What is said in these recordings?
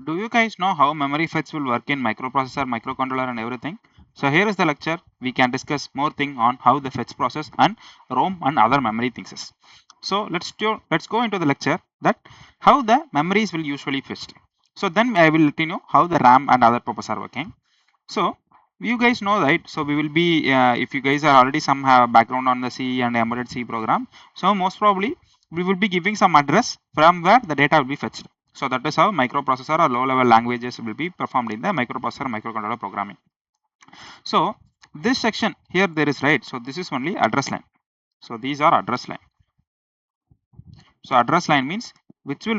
do you guys know how memory fetch will work in microprocessor, microcontroller and everything? So here is the lecture. We can discuss more thing on how the fetch process and ROM and other memory things is. So let's go into the lecture that how the memories will usually fetched. So then I will let you know how the RAM and other purpose are working. So you guys know, right? So we will be if you guys are already some have background on the C and embedded C program, so most probably we will be giving some address from where the data will be fetched. So that is how microprocessor or low level languages will be performed in the microprocessor microcontroller programming. So this section here there is, right? So this is only address line. So these are address line. So address line means which will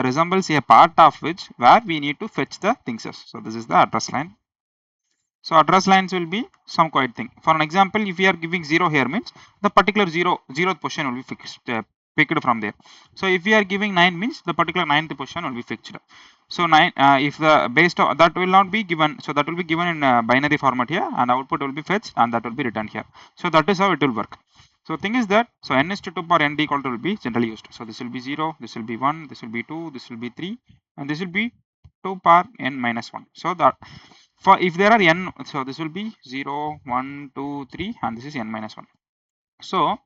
resembles a part of which where we need to fetch the things. So this is the address line. So address lines will be some quite thing. For an example, if we are giving 0 here means the particular 0th position will be fixed, picked from there. So if we are giving 9 means the particular 9th position will be fixed. So 9 if the based on that will not be given, so that will be given in binary format here and output will be fetched and that will be returned here. So that is how it will work. So thing is that so n is to 2 power n decoder will be generally used. So this will be 0, this will be 1, this will be 2, this will be 3 and this will be 2 power n minus 1. So that for if there are n, so this will be 0, 1, 2, 3 and this is n minus 1. So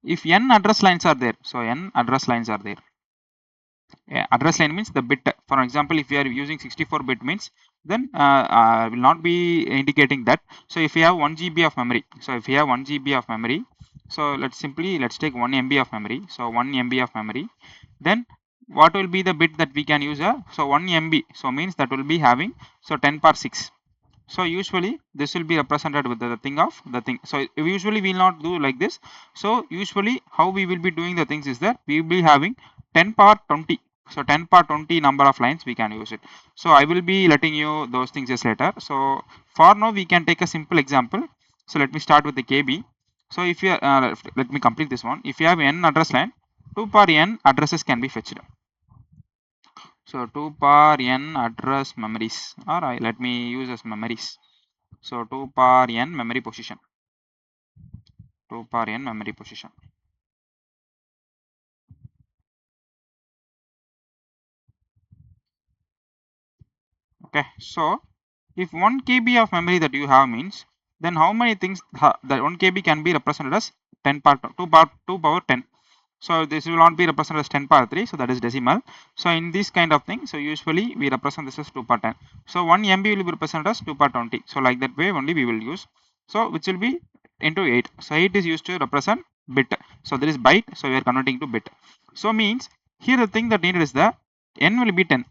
if n address lines are there, so n address lines are there. Yeah, address line means the bit. For example, if you are using 64-bit means then will not be indicating that. So if you have 1 GB of memory, so if you have 1 GB of memory, so let's take 1 MB of memory. So 1 MB of memory, then what will be the bit that we can use? So 1 MB, so means that will be having so 10 power 6. So usually this will be represented with the thing of the thing. So usually we will not do like this. So usually how we will be doing the things is that we will be having 10 power 20. So 10 power 20 number of lines we can use it. So I will be letting you those things just later. So for now we can take a simple example. So let me start with the KB. So if you let me complete this one. If you have n address line, 2 power n addresses can be fetched. So 2 power n address memories, or let me use as memories. So 2 power n memory position. 2 power n memory position. Okay, so if 1 KB of memory that you have means, then how many things that 1 KB can be represented as 10 power 2 power 10. So this will not be represented as 10 power 3, so that is decimal. So in this kind of thing, so usually we represent this as 2 power 10. So 1 MB will be represented as 2 power 20. So like that way only we will use. So which will be into 8. So 8 is used to represent bit. So there is byte, so we are converting to bit. So means here the thing that needed is the n will be 10.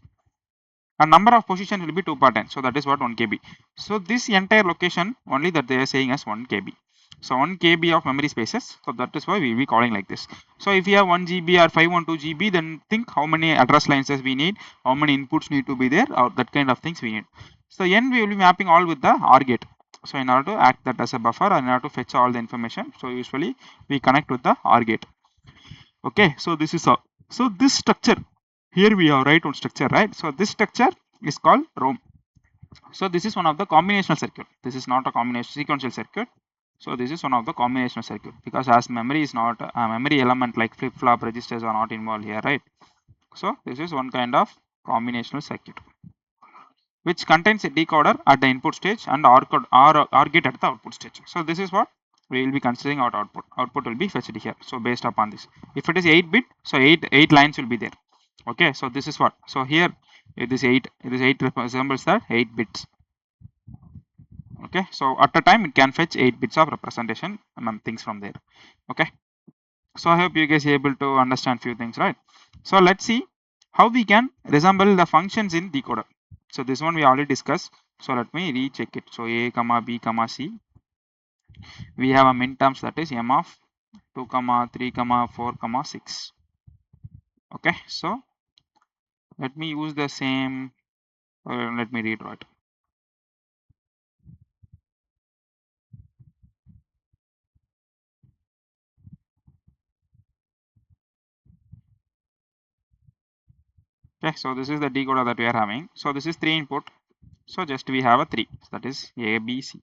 A number of positions will be 2 power 10. So that is what 1 KB. So this entire location only that they are saying as 1 KB. So 1 KB of memory spaces. So that is why we will be calling like this. So if you have 1 GB or 512 GB, then think how many address lines we need, how many inputs need to be there, or that kind of things we need. So n we will be mapping all with the OR gate. So in order to act that as a buffer and in order to fetch all the information, so usually we connect with the OR gate. Okay, so this is all. So this structure here we have write on structure, right? So this structure is called ROM. So this is one of the combinational circuit. This is not a combination sequential circuit. So this is one of the combinational circuit because as memory is not a memory element like flip-flop registers are not involved here, right? So this is one kind of combinational circuit which contains a decoder at the input stage and OR gate at the output stage. So this is what we will be considering our output. Output will be fetched here. So based upon this, if it is 8-bit, so 8 lines will be there. Okay, so this is what. So here it is 8 resembles that 8 bits. Okay, so at a time it can fetch 8 bits of representation and things from there. Okay, so I hope you guys are able to understand few things, right? So let's see how we can resemble the functions in decoder. So this one we already discussed. So let me recheck it. So a comma b comma c, we have a min terms that is m of 2 comma 3 comma 4 comma 6. Okay, so let me use the same, let me redraw it. Okay, so this is the decoder that we are having. So this is 3 input. So just we have a 3, so that is a b c.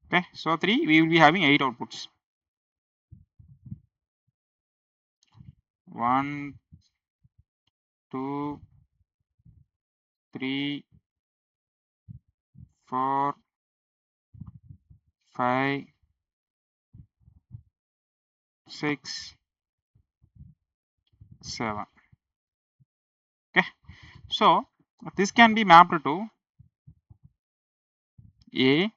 Okay, so 3 we will be having 8 outputs. 1, 2, 3, 4, 5, 6, 7. Okay, so this can be mapped to A,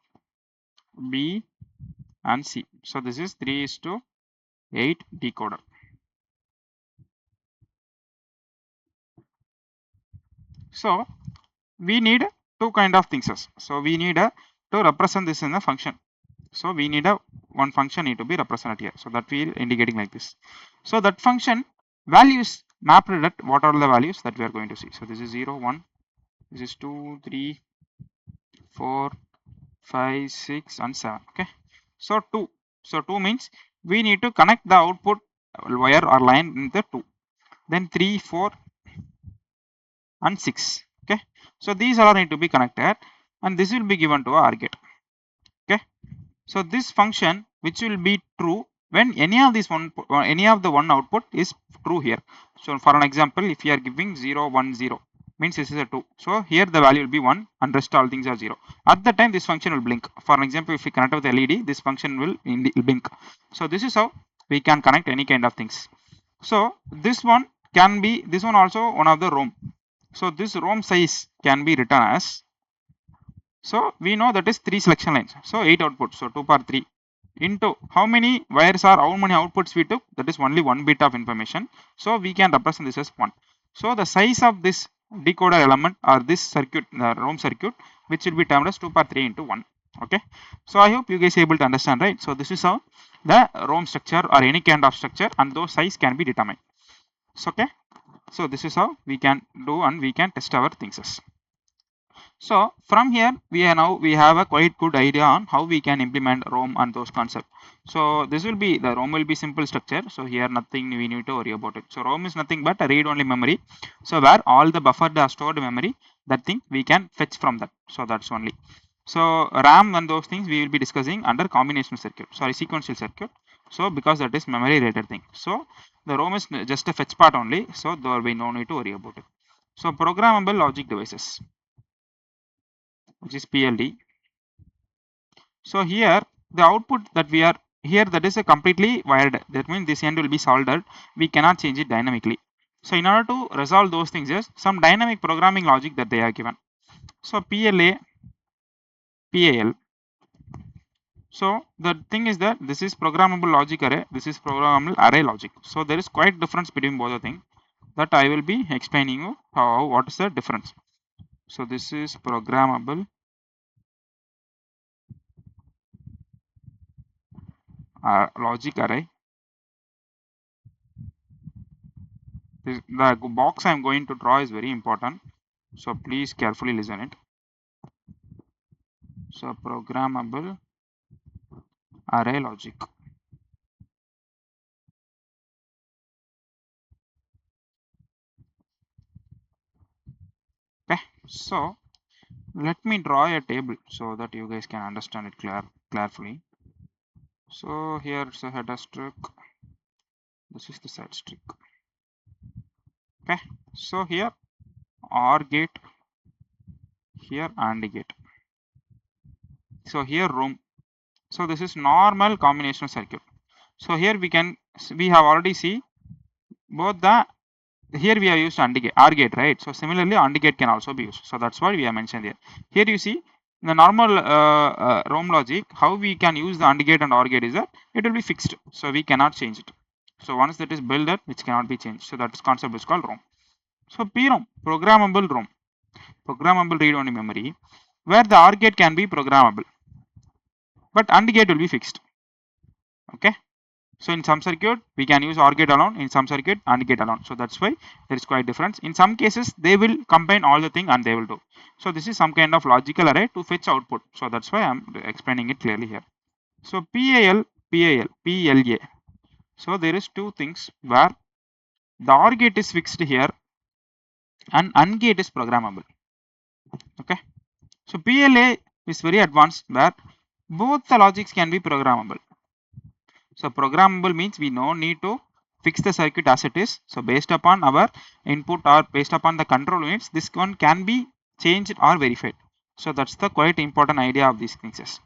B and C. So this is 3:8 decoder. So we need two kind of things. So we need to represent this in a function. So we need one function need to be represented here. So that we are indicating like this. So that function values mapped at what are the values that we are going to see. So this is 0, 1, this is 2, 3, 4, 5, 6 and 7. Okay, so 2. So 2 means we need to connect the output wire or line in the 2. Then 3, 4 and 6. Okay, so these all need to be connected and this will be given to our gate. Okay, so this function which will be true when any of the one output is true here. So for an example, if you are giving 0, 1, 0 means this is a 2. So here the value will be 1 and rest all things are 0. At the time this function will blink. For an example, if we connect with LED, this function will blink. So this is how we can connect any kind of things. So this one can be, this one also one of the ROM. So this ROM size can be written as, so we know that is 3 selection lines. So 8 outputs. So 2 power 3 into how many wires are, how many outputs we took, that is only 1 bit of information. So we can represent this as 1. So the size of this decoder element or this circuit, the ROM circuit, which will be termed as 2 power 3 into 1. Okay, so I hope you guys are able to understand, right? So this is how the ROM structure or any kind of structure and those size can be determined. So, okay, so this is how we can do and we can test our things. So from here we have a quite good idea on how we can implement ROM and those concepts. So this will be, the ROM will be simple structure. So here nothing we need to worry about it. So ROM is nothing but a read-only memory. So where all the buffered are stored memory, that thing we can fetch from that. So that's only. So RAM and those things we will be discussing under combinational circuit, sorry, sequential circuit. So because that is memory rated thing. So the ROM is just a fetch part only. So there will be no need to worry about it. So programmable logic devices, which is PLD. So here the output that we are here, that is a completely wired. That means this end will be soldered. We cannot change it dynamically. So in order to resolve those things, is some dynamic programming logic that they are given. So PLA, PAL. So the thing is that this is programmable logic array. This is programmable array logic. So there is quite difference between both the things that I will be explaining you what is the difference. So this is programmable logic array. The box I am going to draw is very important. So please carefully listen it. So programmable array logic. Okay. So let me draw a table so that you guys can understand it clearly. So here is a header string. This is the side string. Okay. So here OR gate, here AND gate. So here ROM. So this is normal combinational circuit. So here we have already see both the, here we have used AND gate, OR gate, right? So similarly AND gate can also be used. So that's why we have mentioned here. Here you see the normal ROM logic, how we can use the AND gate and OR gate is that it will be fixed. So we cannot change it. So once that is built up, which cannot be changed. So that concept is called ROM. So PROM, programmable ROM, programmable read-only memory, where the OR gate can be programmable, but AND gate will be fixed. Okay. So in some circuit we can use OR gate alone, in some circuit AND gate alone. So that's why there is quite difference. In some cases they will combine all the thing and they will do. So this is some kind of logical array to fetch output. So that's why I am explaining it clearly here. So PAL, PLA. So there is two things where the OR gate is fixed here and AND gate is programmable. Okay. So PLA is very advanced where both the logics can be programmable. So programmable means we no need to fix the circuit as it is. So based upon our input or based upon the control units, this one can be changed or verified. So that's the quite important idea of these things.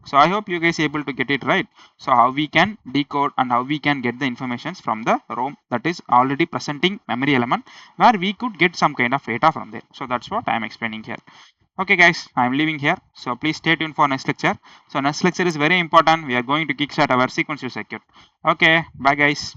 So I hope you guys able to get it right. So how we can decode and how we can get the informations from the ROM that is already presenting memory element, where we could get some kind of data from there. So that's what I am explaining here. Okay guys, I am leaving here. So please stay tuned for next lecture. So next lecture is very important. We are going to kickstart our sequential circuit. Okay, bye guys.